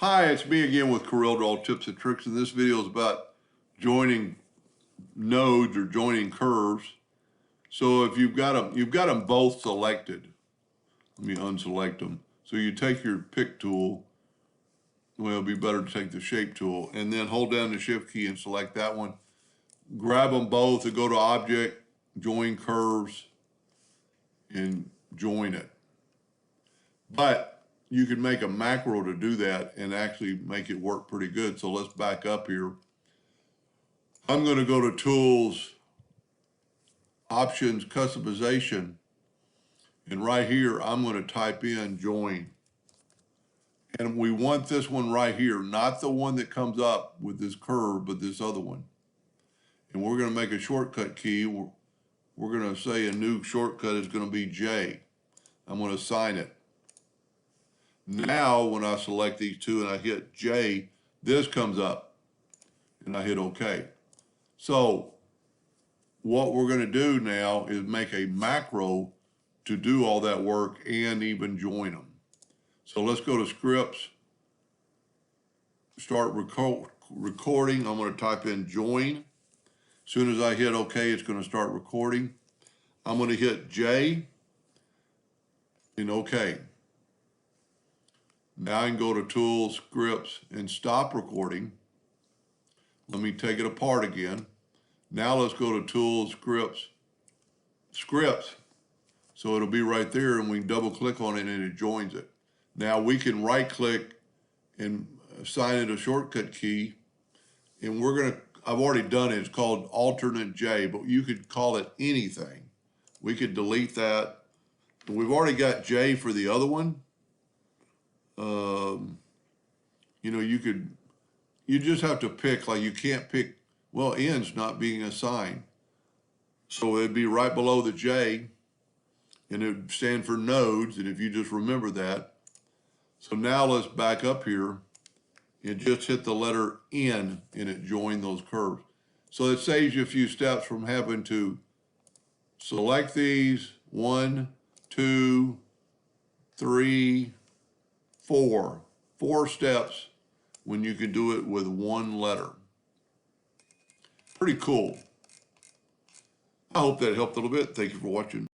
Hi, it's me again with Corel Draw Tips and Tricks, and this video is about joining nodes or joining curves. So if you've got them both selected, let me unselect them. So you take your pick tool, well, it'd be better to take the shape tool, and then hold down the shift key and select that one. Grab them both and go to Object, Join Curves, and join it. But you can make a macro to do that and actually make it work pretty good. So let's back up here. I'm going to go to Tools, Options, Customization, and right here I'm going to type in Join. And we want this one right here, not the one that comes up with this curve, but this other one. And we're going to make a shortcut key. We're going to say a new shortcut is going to be J. I'm going to assign it. Now, when I select these two and I hit J, this comes up and I hit OK. So what we're going to do now is make a macro to do all that work and even join them. So let's go to Scripts, start recording. I'm going to type in join. As soon as I hit OK, it's going to start recording. I'm going to hit J and OK. Now I can go to Tools, Scripts, and stop recording. Let me take it apart again. Now let's go to Tools, Scripts. So it'll be right there and we can double click on it and it joins it. Now we can right click and assign it a shortcut key. And I've already done it. It's called alternate J, but you could call it anything. We could delete that. We've already got J for the other one. You just have to pick, like you can't pick, well, N's not being assigned. So it'd be right below the J, and it would stand for nodes, and if you just remember that. So now let's back up here and just hit the letter N, and it joined those curves. So it saves you a few steps from having to select these, 1, 2, 3, 4. 4 steps when you can do it with one letter. Pretty cool. I hope that helped a little bit. Thank you for watching.